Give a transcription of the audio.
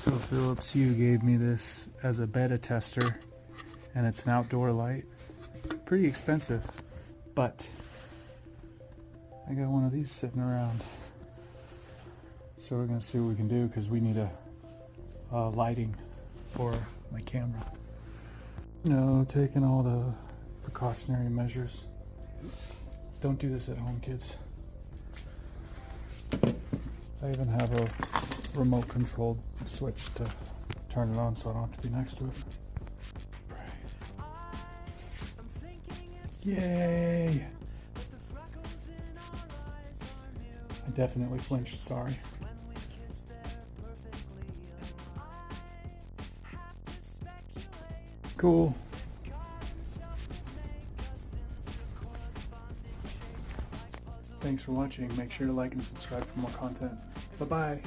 So Philips Hue gave me this as a beta tester, and it's an outdoor light. Pretty expensive, but I got one of these sitting around. So we're gonna see what we can do, because we need a lighting for my camera. Taking all the precautionary measures. Don't do this at home, kids. I even have a remote controlled switch to turn it on so I don't have to be next to it. Yay! I definitely flinched, sorry. Cool. Thanks for watching. Make sure to like and subscribe for more content. Bye-bye.